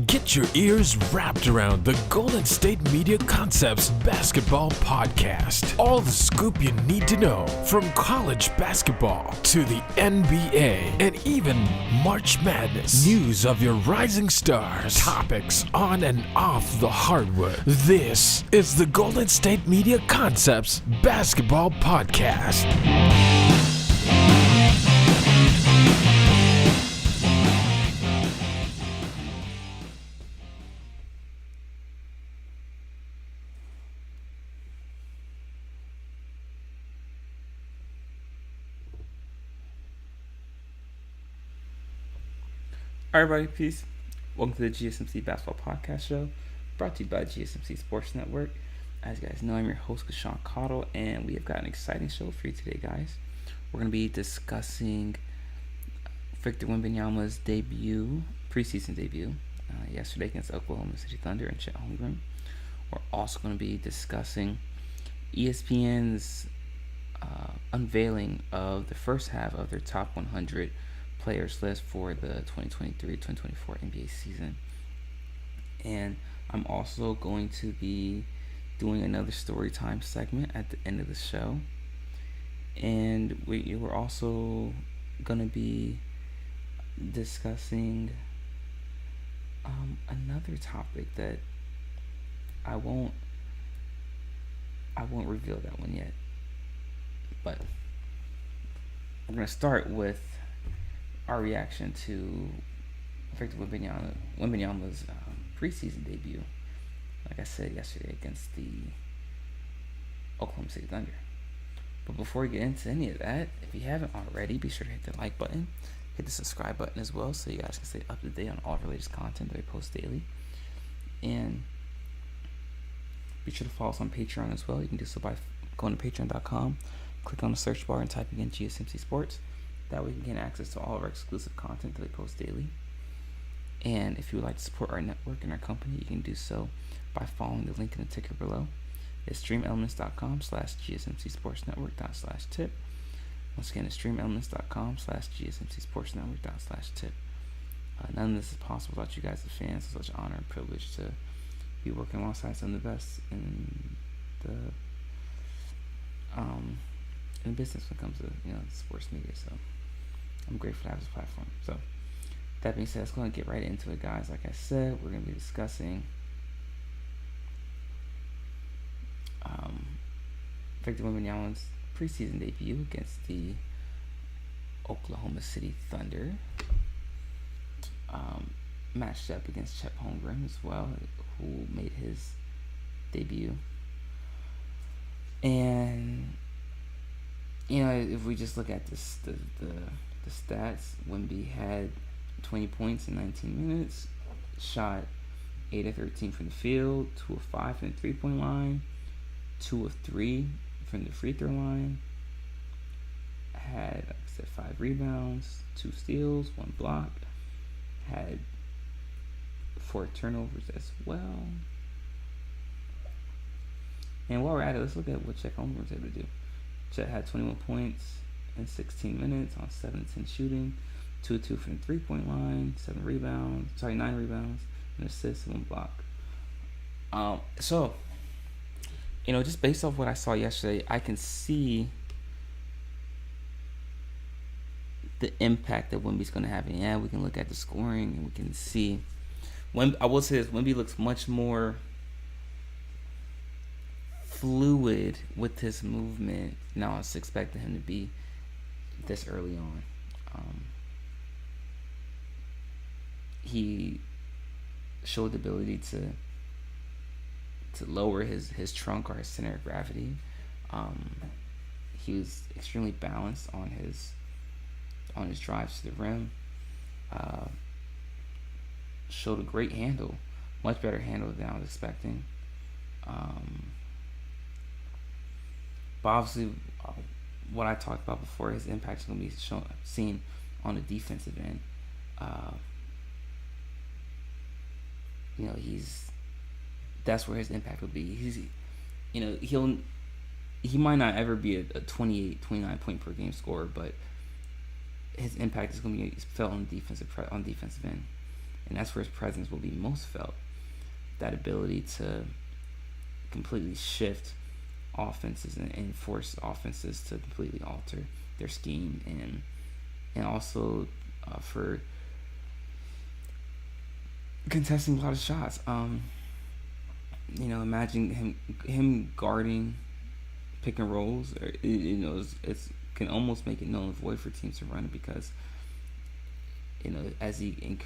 Get your ears wrapped around the Golden State Media Concepts Basketball Podcast. All the scoop you need to know from college basketball to the NBA and even March Madness. News of your rising stars. Topics on and off the hardwood. This is the Golden State Media Concepts Basketball Podcast. Alright, everybody, peace. Welcome to the GSMC Basketball Podcast show, brought to you by GSMC Sports Network. As you guys know, I'm your host, Casuan, and we have got an exciting show for you today, guys. We're going to be discussing Victor Wembanyama's preseason debut, yesterday against Oklahoma City Thunder and Chet Holmgren. We're also going to be discussing ESPN's unveiling of the first half of their top 100 players list for the 2023-2024 NBA season. And I'm also going to be doing another story time segment at the end of the show. And we're also going to be discussing another topic that I won't reveal that one yet. But we're going to start with our reaction to Victor Wembanyama's preseason debut, like I said yesterday, against the Oklahoma City Thunder. But before we get into any of that, if you haven't already, be sure to hit the like button, hit the subscribe button as well, so you guys can stay up to date on all of our latest content that we post daily. And be sure to follow us on Patreon as well. You can do so by going to patreon.com, click on the search bar and typing in GSMC Sports. That way you can gain access to all of our exclusive content that we post daily. And if you would like to support our network and our company, you can do so by following the link in the ticker below. It's streamelements.com/GSMCSportsNetwork./tip. Once again, it's streamelements.com/GSMCSportsNetwork./tip. None of this is possible without you guys, the fans. It's such an honor and privilege to be working alongside some of the best in the business when it comes to sports media. So I'm grateful to have this platform. So that being said, let's go and get right into it, guys. Like I said, we're going to be discussing Victor Wembanyama's preseason debut against the Oklahoma City Thunder. Matched up against Chet Holmgren as well, who made his debut. And if we just look at the stats, Wemby had 20 points in 19 minutes, shot 8 of 13 from the field, 2 of 5 from the three-point line, 2 of 3 from the free throw line, had, like I said, 5 rebounds, 2 steals, 1 block, had 4 turnovers as well. And while we're at it, let's look at what Chet Holmgren was able to do. Chet had 21 points in 16 minutes on 7-10 shooting, 2-2 from the three-point line, 9 rebounds, an assist, and 1 block. So, just based off what I saw yesterday, I can see the impact that Wemby's going to have. And we can look at the scoring, and we can see. I will say this: Wemby looks much more fluid with his movement. Now I was expecting him to be this early on. He showed the ability to lower his trunk or his center of gravity. He was extremely balanced on his drives to the rim. Showed a great handle, much better handle than I was expecting. But obviously, what I talked about before, his impact is going to be seen on the defensive end. That's where his impact will be. He might not ever be a 28, 29 point per game scorer, but his impact is going to be felt on defensive end. and that's where his presence will be most felt. That ability to completely shift offenses and force offenses to completely alter their scheme, and also for contesting a lot of shots. Imagine him guarding pick and rolls. It's can almost make it null and void for teams to run it, because as he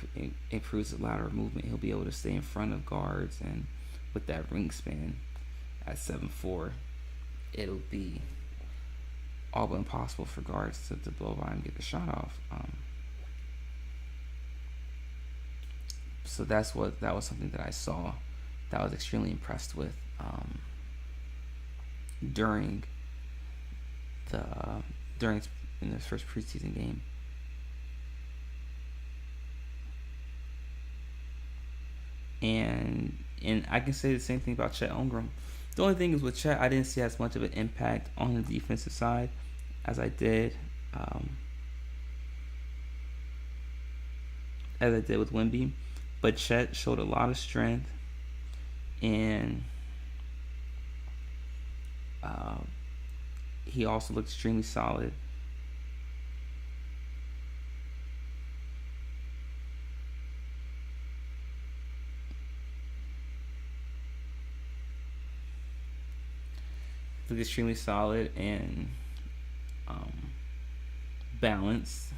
improves the lateral movement, he'll be able to stay in front of guards, and with that wingspan at 7'4", it'll be all but impossible for guards to blow by and get the shot off. So that was something that I saw that I was extremely impressed with during in the first preseason game. And I can say the same thing about Chet Holmgren. The only thing is with Chet, I didn't see as much of an impact on the defensive side as I did with Wemby. But Chet showed a lot of strength, and he also looked extremely solid. Looked extremely solid and balanced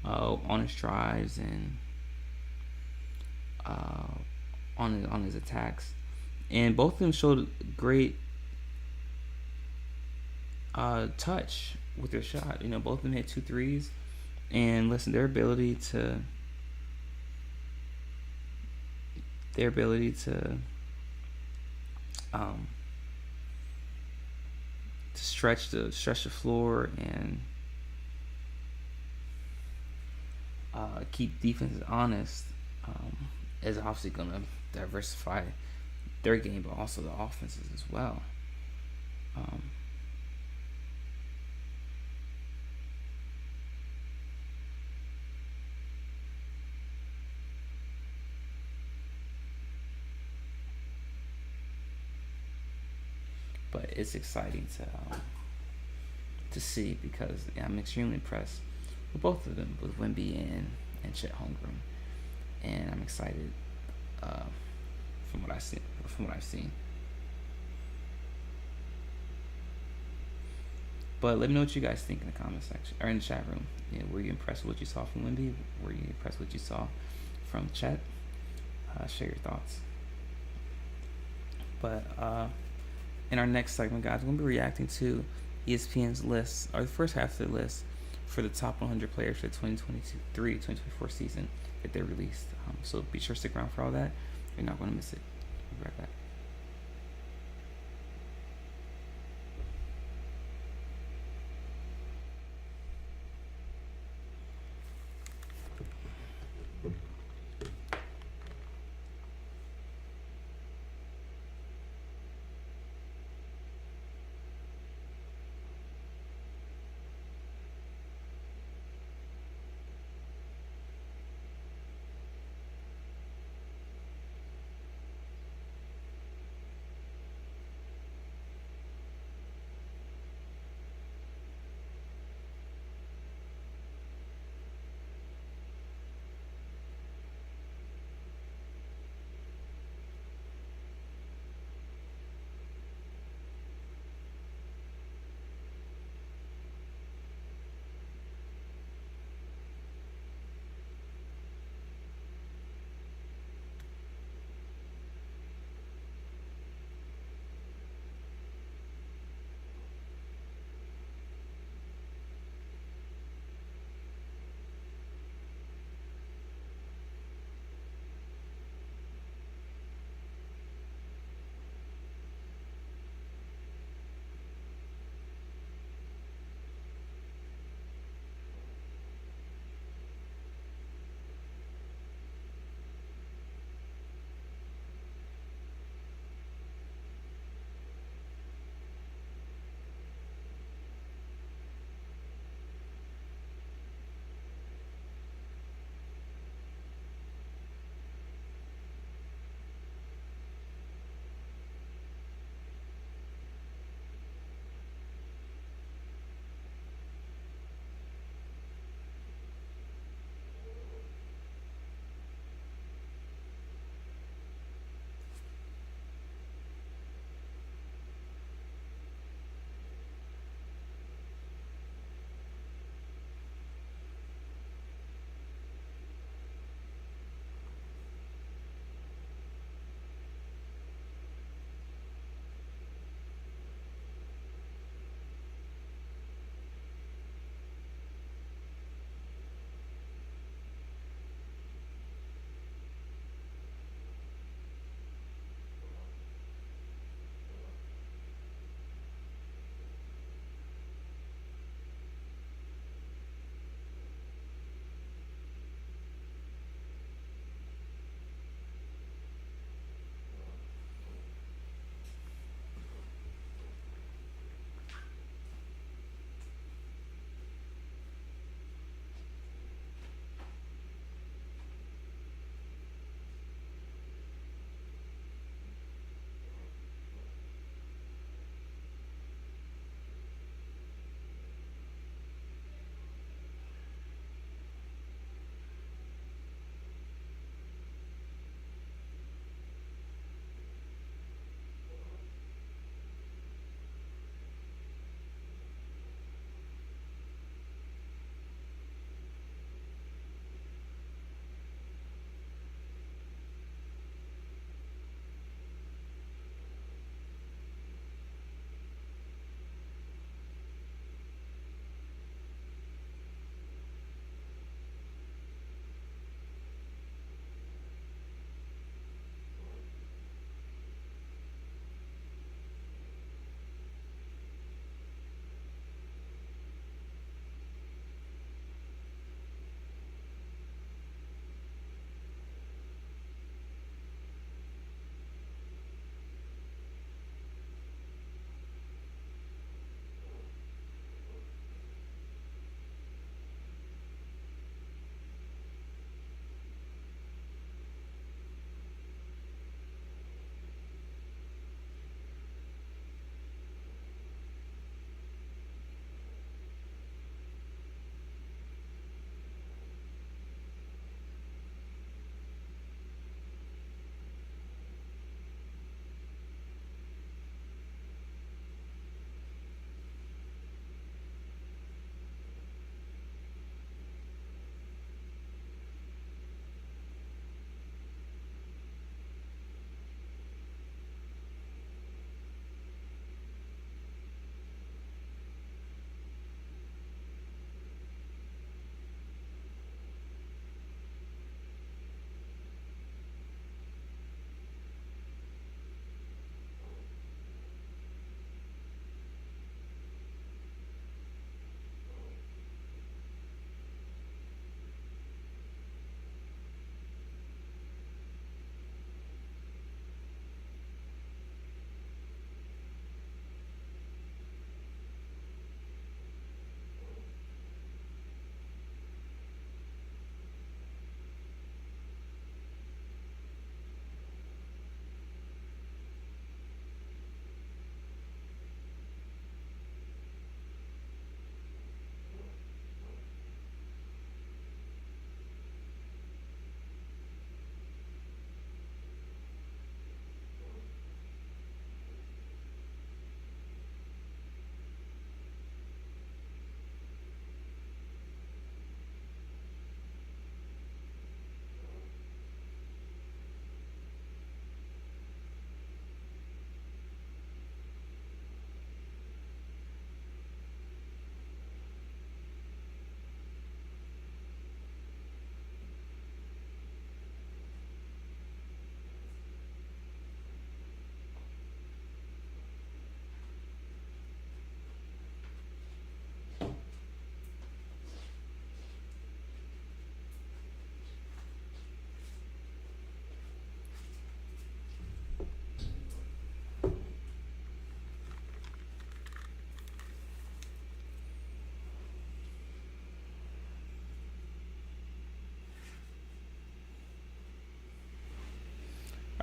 on his drives and on his attacks, and both of them showed great touch with their shot. Both of them hit 2 threes, and listen, their ability to stretch the floor and keep defenses honest is obviously going to diversify their game, but also the offenses as well. But it's exciting to see, because I'm extremely impressed with both of them, with Wemby and Chet Holmgren, and I'm excited from what I've seen. But let me know what you guys think in the comment section or in the chat room. Were you impressed with what you saw from Wemby? Were you impressed with what you saw from Chet? Share your thoughts. But in our next segment, guys, we're going to be reacting to ESPN's list, or the first half of the list, for the top 100 players for the 2023-2024 season that they released. So be sure to stick around for all that. You're not going to miss it. We'll be right back.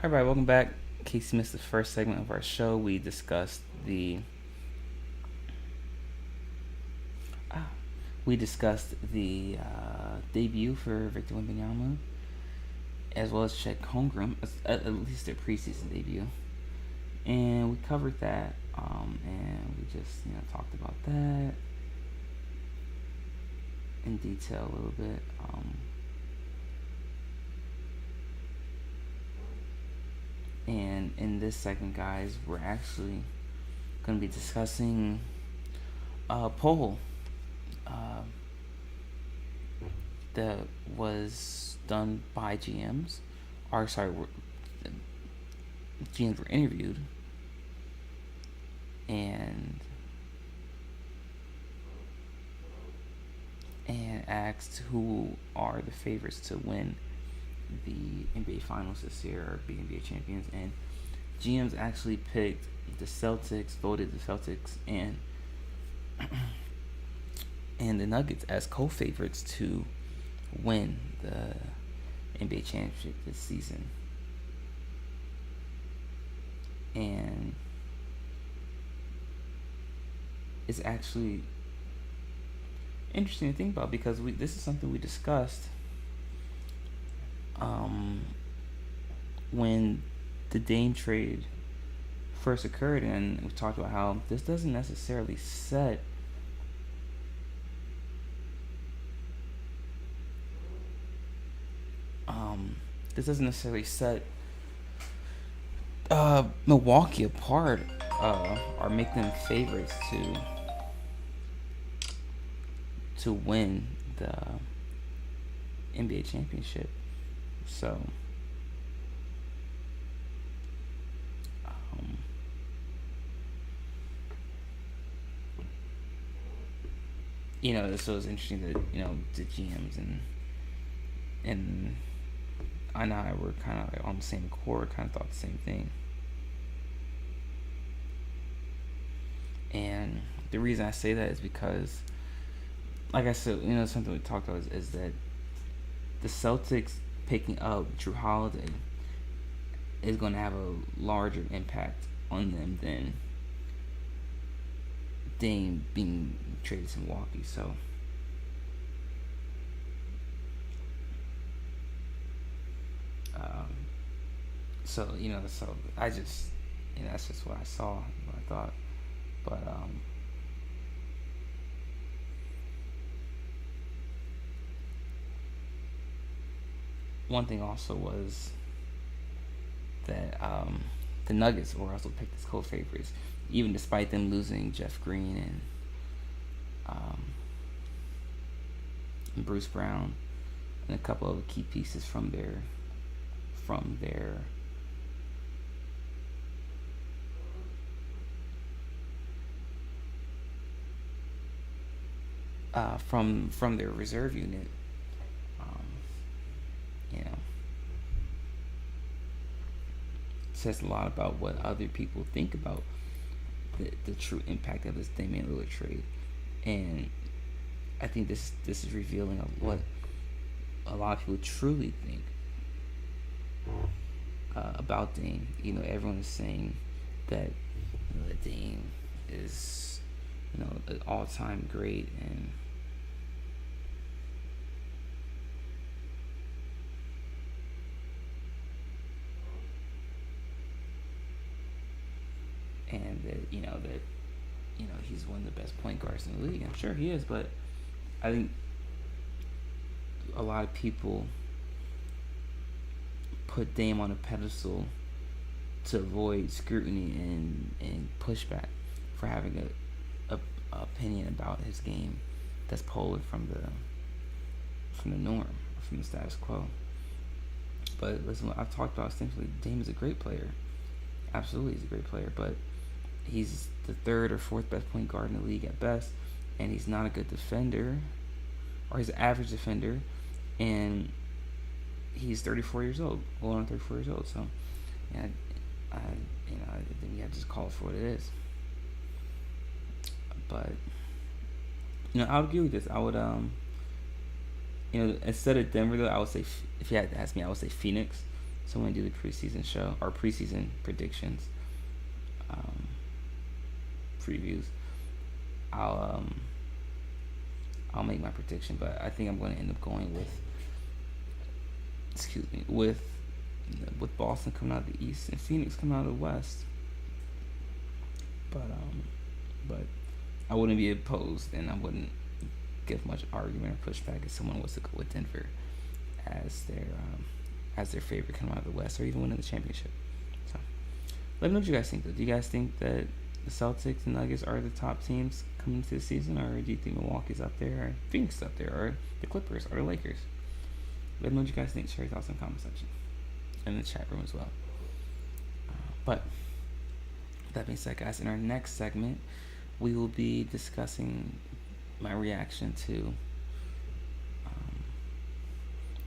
All right, welcome back. In case you missed the first segment of our show, we discussed the debut for Victor Wembanyama, as well as Chet Holmgren, at least their preseason debut, and we covered that, and we just talked about that in detail a little bit. And in this segment, guys, we're actually going to be discussing a poll that was done by GMs. GMs were interviewed and asked who are the favorites to win the NBA Finals this year, or be NBA champions. And GMs actually picked the Celtics, voted the Celtics and the Nuggets as co-favorites to win the NBA championship this season. And it's actually interesting to think about, because this is something we discussed when the Dame trade first occurred, and we talked about how this doesn't necessarily set Milwaukee apart, or make them favorites to win the NBA championship. So so it's interesting that the GMs and I know we're kind of like on the same accord, kind of thought the same thing. And the reason I say that is because, like I said, something we talked about is that the Celtics picking up Drew Holiday is going to have a larger impact on them than Dame being traded to Milwaukee. So so I just, that's just what I saw, what I thought. But one thing also was that the Nuggets were also picked as co-favorites, even despite them losing Jeff Green and Bruce Brown and a couple of key pieces from their reserve unit. Says a lot about what other people think about the true impact of this Damian Lillard trade, and I think this is revealing of what a lot of people truly think about Dame. Everyone is saying that that Dame is an all-time great, and that he's one of the best point guards in the league. I'm sure he is, but I think a lot of people put Dame on a pedestal to avoid scrutiny and pushback for having a opinion about his game that's polar from the norm, from the status quo. But listen, what I've talked about extensively, Dame is a great player. Absolutely, he's a great player, but he's the third or fourth best point guard in the league at best, and he's not a good defender, or he's an average defender, and he's 34 years old, going on 34 years old. So, I think you have to just call it for what it is. But I would agree with this. I would instead of Denver, though, I would say, if you had to ask me, I would say Phoenix, So when we do the preseason show, or preseason predictions, previews, I'll make my prediction, but I think I'm going to end up going with Boston coming out of the East and Phoenix coming out of the West. But I wouldn't be opposed, and I wouldn't give much argument or pushback if someone was to go with Denver as their favorite coming out of the West, or even winning the championship. So let me know what you guys think, though. Do you guys think that the Celtics and Nuggets are the top teams coming into the season, or do you think Milwaukee's up there, or Phoenix is up there, or the Clippers, or the Lakers? Let me know what you guys think. Share your thoughts in the comment section and in the chat room as well. But that being said, guys, in our next segment, we will be discussing my reaction to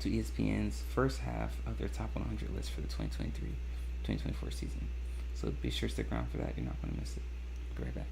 ESPN's first half of their top 100 list for the 2023-2024 season. So be sure to stick around for that. You're not going to miss it. I'll be right back.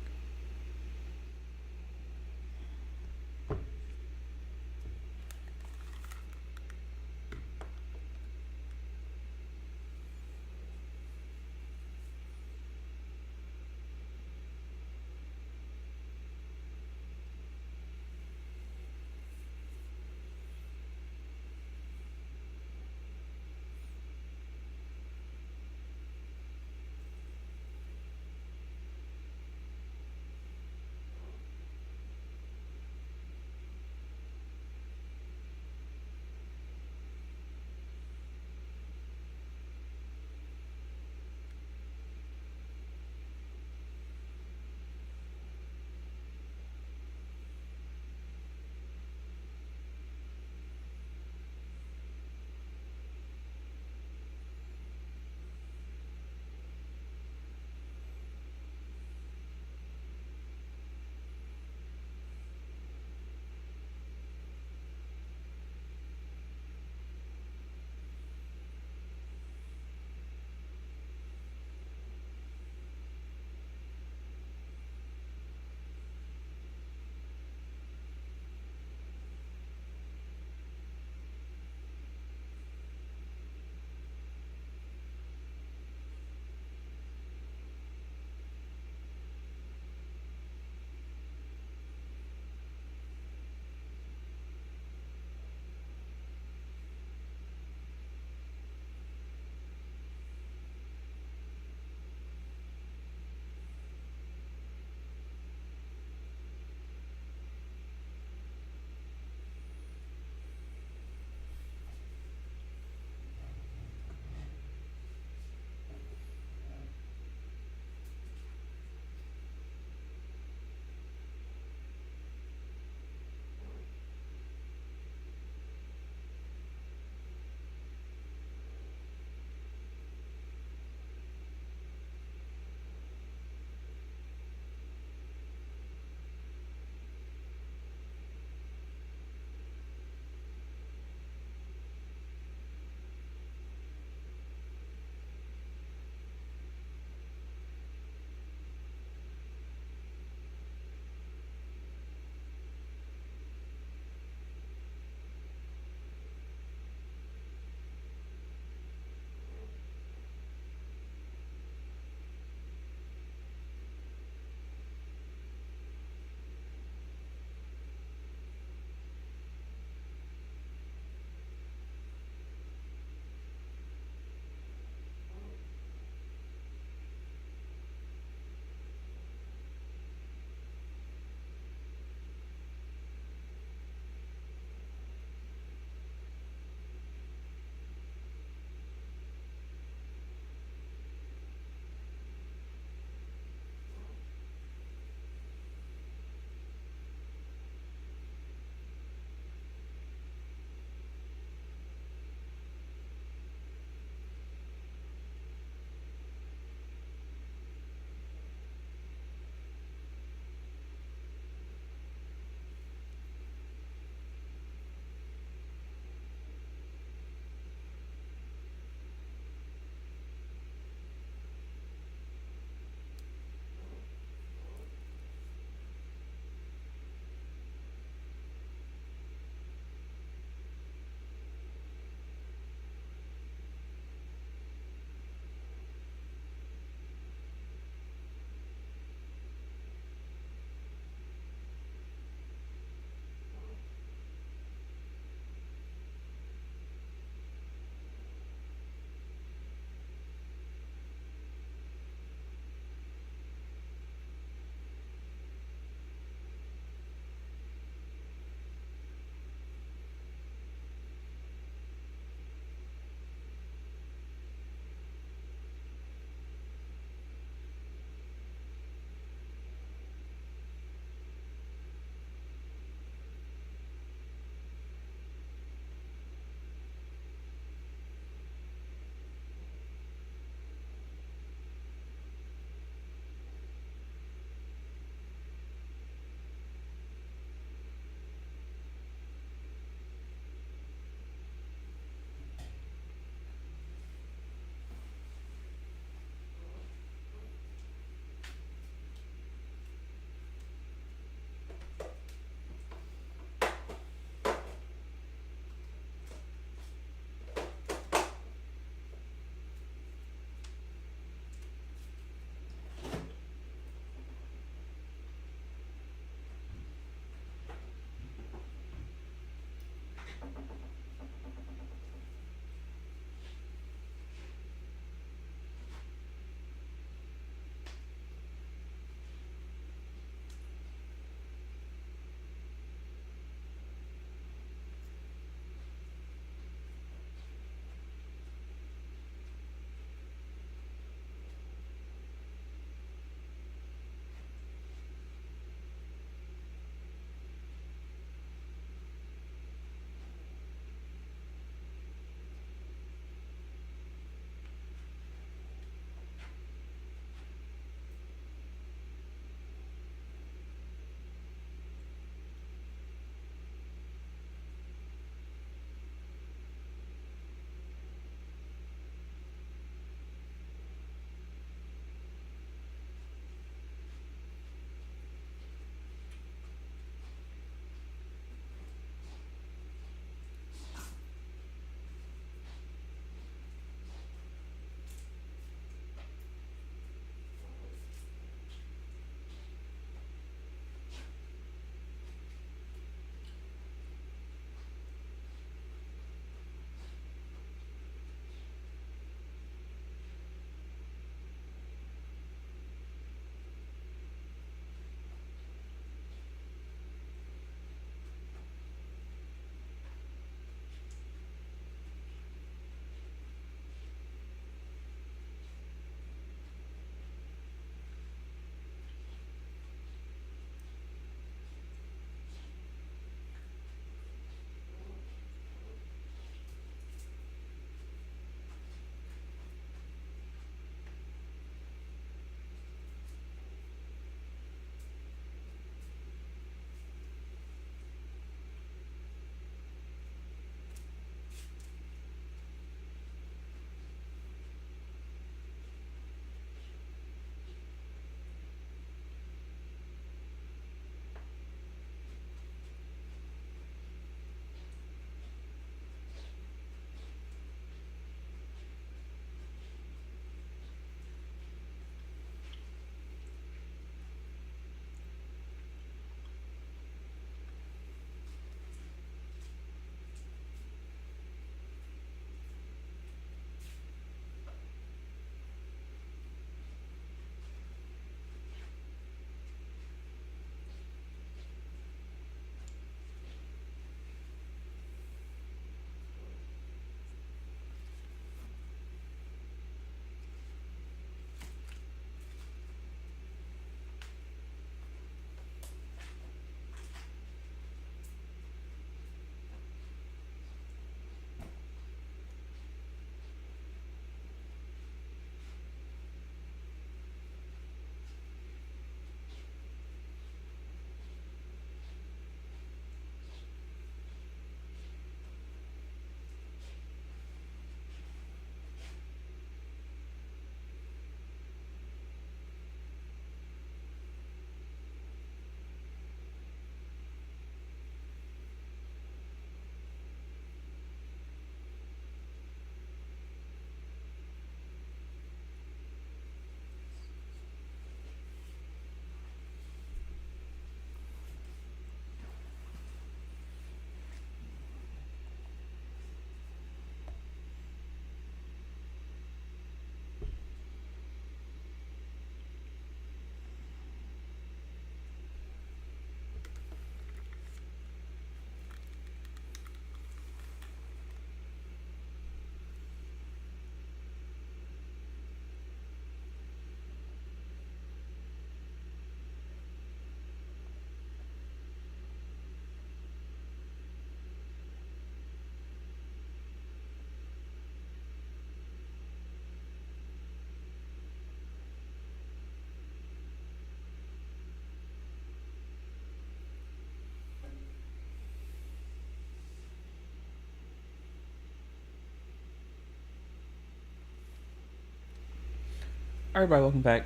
Everybody, welcome back.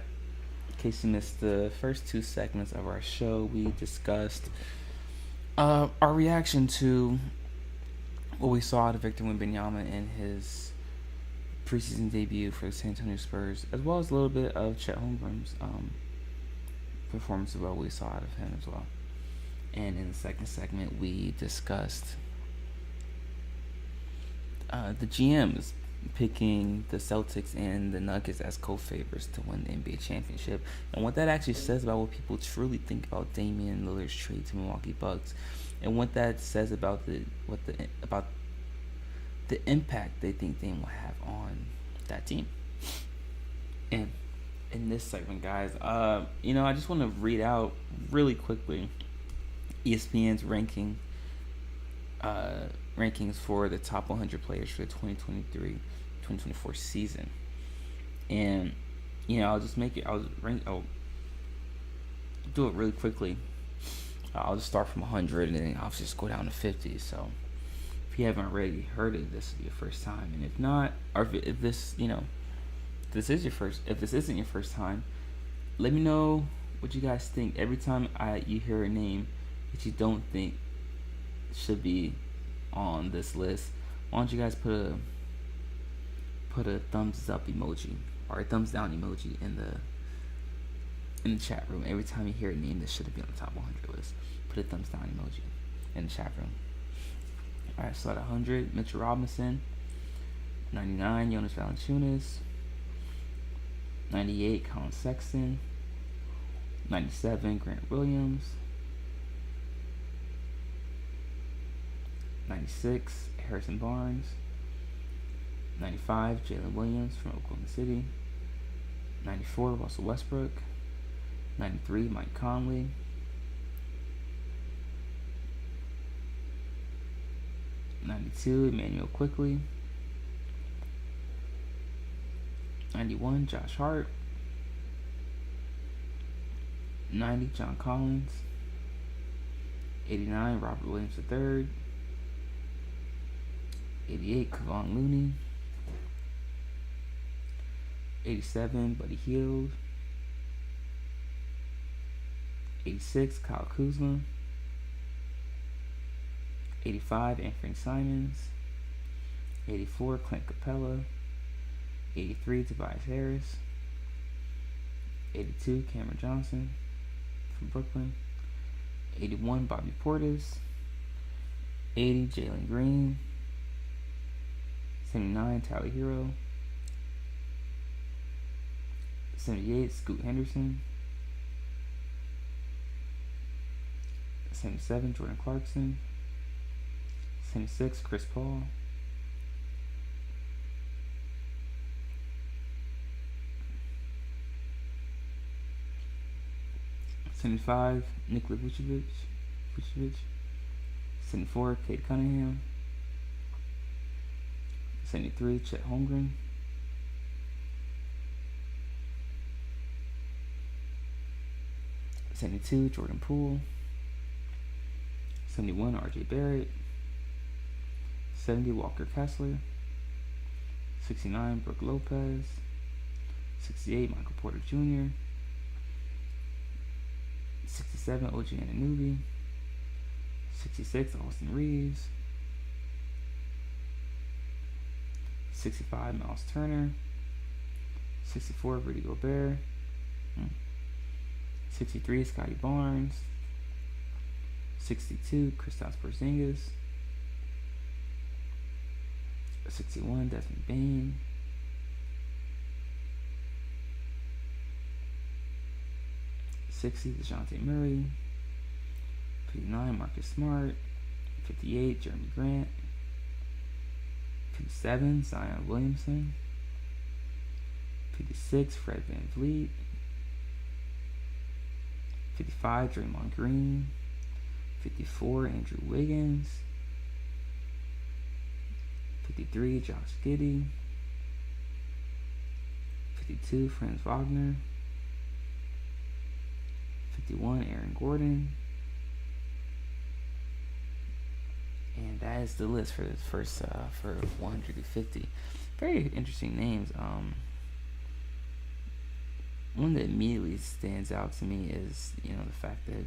In case you missed the first 2 segments of our show, we discussed our reaction to what we saw out of Victor Wembanyama in his preseason debut for the San Antonio Spurs, as well as a little bit of Chet Holmgren's performance of what we saw out of him as well. And in the second segment, we discussed the GMs picking the Celtics and the Nuggets as co-favorites to win the NBA championship, and what that actually says about what people truly think about Damian Lillard's trade to Milwaukee Bucks, and what that says about the impact they think Dame will have on that team. And in this segment, guys, I just want to read out really quickly ESPN's rankings for the top 100 players for the 2023-2024 season. And I'll do it really quickly. I'll just start from 100 and then I'll just go down to 50. So if you haven't already heard it, this will be your first time. And if not, or if this isn't your first time, let me know what you guys think. Every time you hear a name that you don't think should be on this list, why don't you guys put a thumbs up emoji or a thumbs down emoji in the chat room. Every time you hear a name that shouldn't be on the top 100 list, put a thumbs down emoji in the chat room. Alright, so at 100, Mitchell Robinson. 99, Jonas Valanciunas. 98, Colin Sexton. 97, Grant Williams. 96, Harrison Barnes. 95, Jalen Williams from Oklahoma City. 94, Russell Westbrook. 93, Mike Conley. 92, Emmanuel Quickley. 91, Josh Hart. 90, John Collins. 89, Robert Williams III. 88, Kevon Looney. 87, Buddy Hield. 86, Kyle Kuzma. 85, Anthony Simons. 84, Clint Capella. 83, Tobias Harris. 82, Cameron Johnson from Brooklyn. 81, Bobby Portis. 80, Jalen Green. 79, Tyler Hero. 78, Scoot Henderson. 77, Jordan Clarkson. 76, Chris Paul. 75, Nikola Vucevic. 74, Cade Cunningham. 73, Chet Holmgren. 72, Jordan Poole. 71, RJ Barrett. 70, Walker Kessler. 69, Brook Lopez. 68, Michael Porter Jr. 67, OG Anunoby. 66, Austin Reeves. 65, Miles Turner. 64, Rudy Gobert. 63, Scotty Barnes. 62, Kristaps Porzingis. 61, Desmond Bane. 60, DeJounte Murray. 59, Marcus Smart. 58, Jeremy Grant. 57, Zion Williamson. 56, Fred VanVleet. 55, Draymond Green. 54, Andrew Wiggins. 53, Josh Giddey. 52, Franz Wagner. 51, Aaron Gordon. And that is the list for this first for 150. Very interesting names. one that immediately stands out to me is, the fact that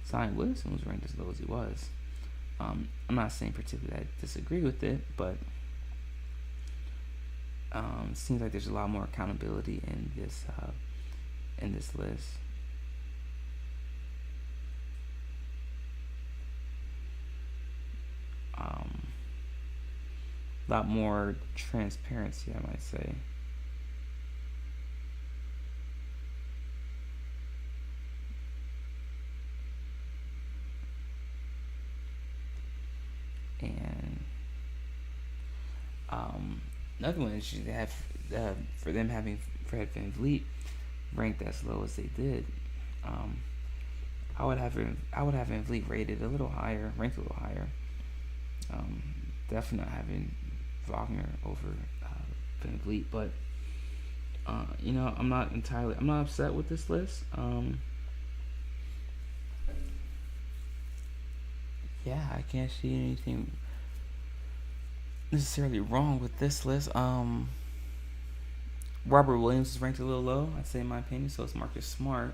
Zion Williamson was ranked as low as he was. I'm not saying particularly I disagree with it, but it seems like there's a lot more accountability in this list. A lot more transparency, I might say. And another one is they have for them having Fred VanVleet ranked as low as they did. I would have VanVleet rated a little higher, ranked a little higher. Definitely not having Wagner over VanVleet, but I'm not upset with this list. Yeah, I can't see anything necessarily wrong with this list. Robert Williams is ranked a little low, I'd say, in my opinion. So is Marcus Smart.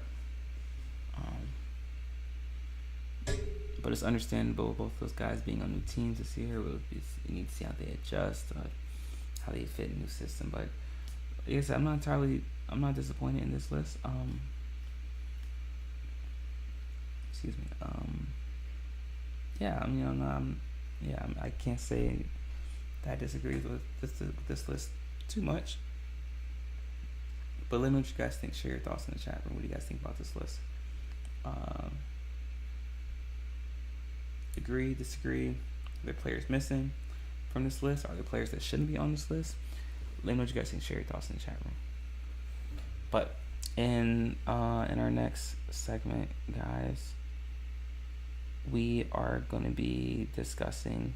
But it's understandable, both those guys being on new teams this year. You need to see how they adjust, how they fit in new system. But like I said, I'm not disappointed in this list. Excuse me. Yeah, I can't say that I disagree with this list too much. But let me know what you guys think. Share your thoughts in the chat room. What do you guys think about this list? Agree, disagree? Are there players missing from this list? Are there players that shouldn't be on this list? Let me know what you guys think. Share your thoughts in the chat room. But in our next segment, guys, we are going to be discussing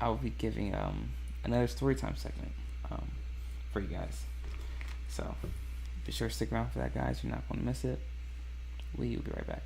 I will be giving another story time segment for you guys. So be sure to stick around for that, guys. You're not going to miss it. We will be right back.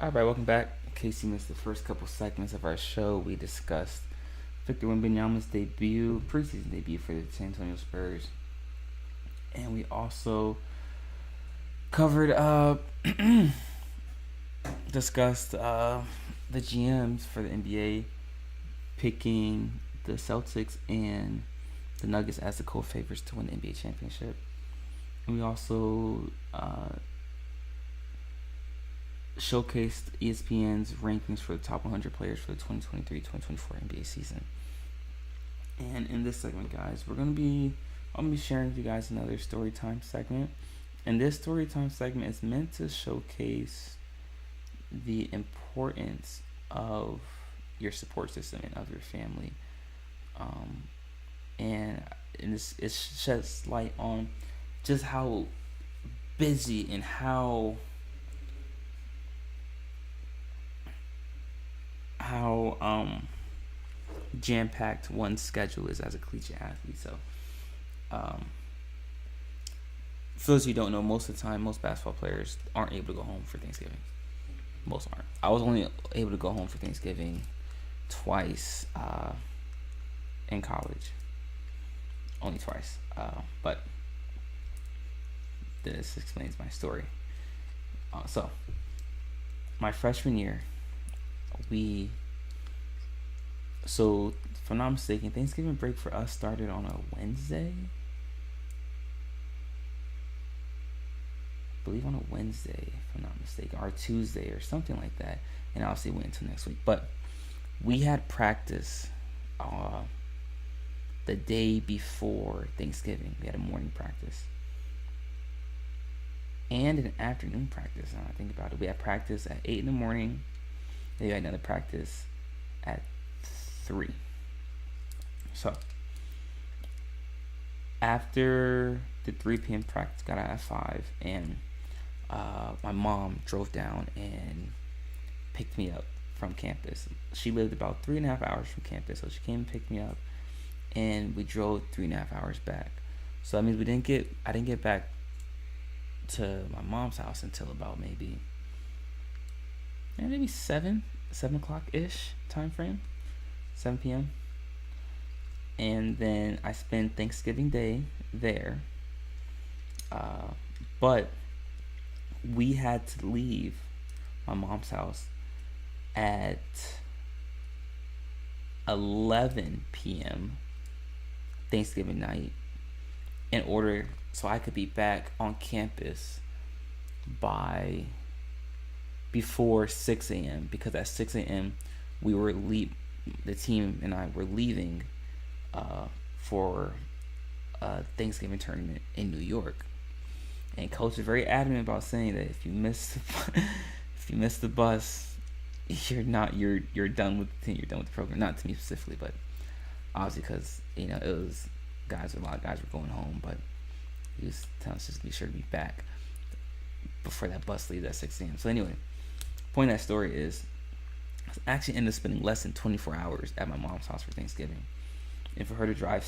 All right, welcome back. In case you missed the first couple segments of our show, we discussed Victor Wembanyama's preseason debut for the San Antonio Spurs, and we also covered, discussed the GMs for the NBA picking the Celtics and the Nuggets as the co-favorites to win the NBA championship, and we also showcased ESPN's rankings for the top 100 players for the 2023-2024 NBA season. And in this segment, guys, I'm gonna be sharing with you guys another story time segment. And this story time segment is meant to showcase the importance of your support system and of your family. And it sheds light on just how busy and how jam-packed one's schedule is as a collegiate athlete. So, for those of you who don't know, most of the time, most basketball players aren't able to go home for Thanksgiving. Most aren't. I was only able to go home for Thanksgiving twice in college. Only twice. But this explains my story. So, my freshman year, so if I'm not mistaken, Thanksgiving break for us started on a Wednesday. I believe on a Wednesday, if I'm not mistaken, or Tuesday or something like that. And obviously went until next week. But we had practice the day before Thanksgiving. We had a morning practice and an afternoon practice. Now I think about it, we had practice at 8 in the morning. Then we had another practice at 3. So after the 3 p.m. practice, got out at 5, and my mom drove down and picked me up from campus. She lived about 3.5 hours from campus, so she came and picked me up, and we drove 3.5 hours back. So that means I didn't get back to my mom's house until about maybe 7 o'clock ish time frame, 7 p.m. And then I spent Thanksgiving Day there, but we had to leave my mom's house at 11 p.m. Thanksgiving night in order so I could be back on campus before 6 a.m. because at 6 a.m. the team and I were leaving for a Thanksgiving tournament in New York. And coach is very adamant about saying that if you miss the bus, you're done with the team, you're done with the program. Not to me specifically, but obviously because it was a lot of guys were going home, but he was telling us just to be sure to be back before that bus leaves at 6 a.m. So anyway, point of that story is I actually ended up spending less than 24 hours at my mom's house for Thanksgiving. And for her to drive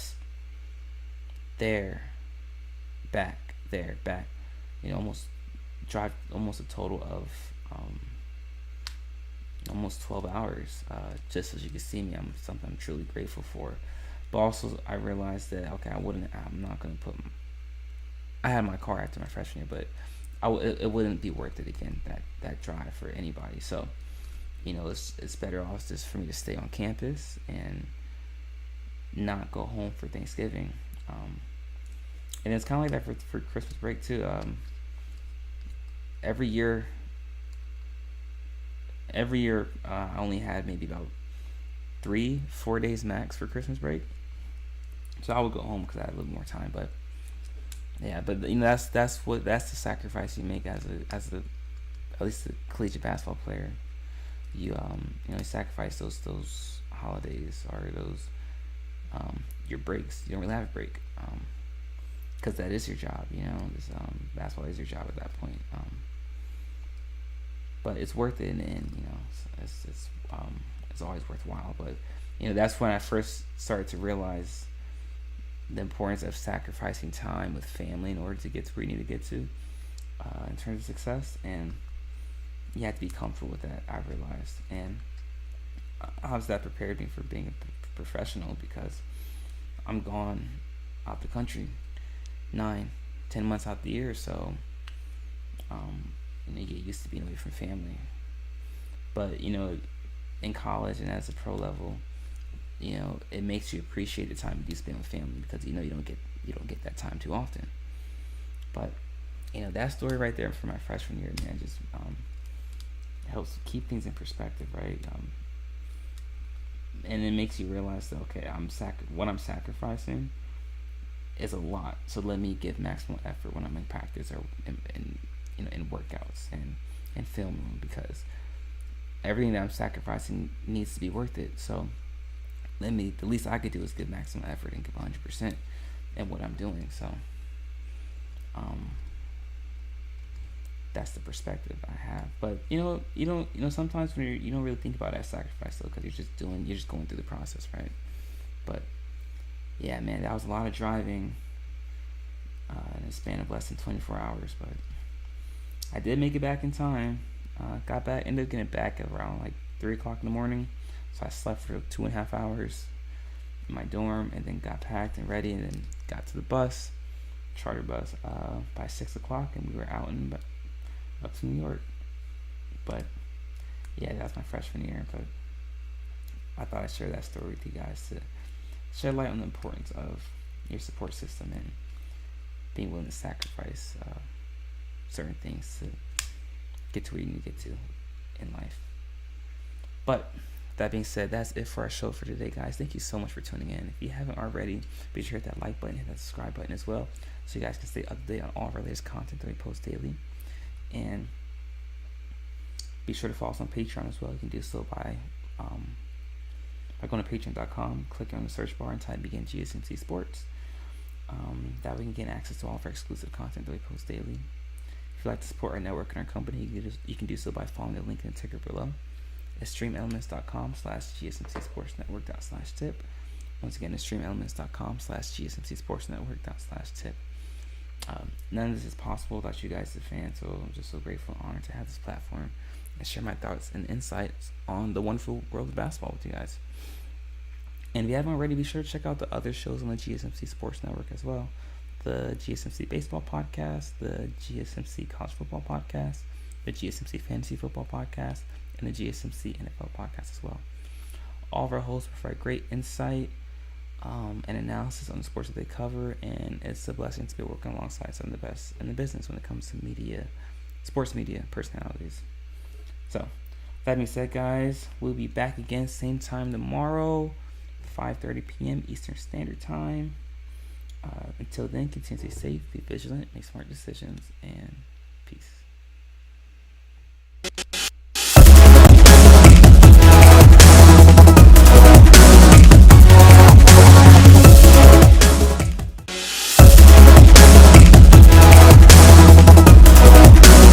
back, almost a total of almost 12 hours, just so she could see me. Something I'm truly grateful for. But also I realized that, okay, I'm not going to I had my car after my freshman year, but it wouldn't be worth it again, that drive for anybody. So, it's better off just for me to stay on campus and not go home for Thanksgiving. And it's kind of like that for Christmas break too. Every year I only had maybe about 3-4 days max for Christmas break. So I would go home because I had a little more time, but yeah, but that's the sacrifice you make as at least a collegiate basketball player. You sacrifice those holidays or those your breaks. You don't really have a break because that is your job. Basketball is your job at that point. But it's worth it in the end. It's always worthwhile. But that's when I first started to realize the importance of sacrificing time with family in order to get to where you need to get to in terms of success. And you have to be comfortable with that, I realized. And obviously that prepared me for being a professional, because I'm gone out the country 9-10 months out the year, so you get used to being away from family. But in college and as a pro level, it makes you appreciate the time you spend with family, because you don't get that time too often. But that story right there from my freshman year, man, just helps keep things in perspective, right? And it makes you realize that, okay, what I'm sacrificing is a lot, so let me give maximum effort when I'm in practice or in workouts and film room, because everything that I'm sacrificing needs to be worth it. So the least I could do is give maximum effort and give 100% in what I'm doing. So that's the perspective I have. But sometimes when you don't really think about that sacrifice, though, because you're just going through the process, right? But yeah, man, that was a lot of driving in a span of less than 24 hours. But I did make it back in time. Ended up getting back at around like 3 o'clock in the morning. So I slept for 2.5 hours in my dorm, and then got packed and ready, and then got to the bus, charter bus, by 6 o'clock, and we were out and up to New York. But yeah, that's my freshman year. But I thought I'd share that story with you guys to shed light on the importance of your support system and being willing to sacrifice certain things to get to where you need to get to in life. But that being said, that's it for our show for today, guys. Thank you so much for tuning in. If you haven't already, be sure to hit that like button, hit that subscribe button as well, so you guys can stay up to date on all of our latest content that we post daily. And be sure to follow us on Patreon as well. You can do so by going to patreon.com, clicking on the search bar and type begin GSMC Sports. That way you can get access to all of our exclusive content that we post daily. If you'd like to support our network and our company, you can do so by following the link in the ticker below. It's streamelements.com/GSMC-sports-network./tip. Once again, it's streamelements.com/GSMC-sports-network./tip. None of this is possible without you guys, the fans, so I'm just so grateful and honored to have this platform and share my thoughts and insights on the wonderful world of basketball with you guys. And if you haven't already, be sure to check out the other shows on the GSMC Sports Network as well. The GSMC Baseball Podcast, the GSMC College Football Podcast, the GSMC Fantasy Football Podcast, and the GSMC NFL Podcast as well. All of our hosts provide great insight and analysis on the sports that they cover, and it's a blessing to be working alongside some of the best in the business when it comes to sports media personalities. So, that being said, guys, we'll be back again same time tomorrow, 5:30 p.m. Eastern Standard Time. Until then, continue to stay safe, be vigilant, make smart decisions, and peace.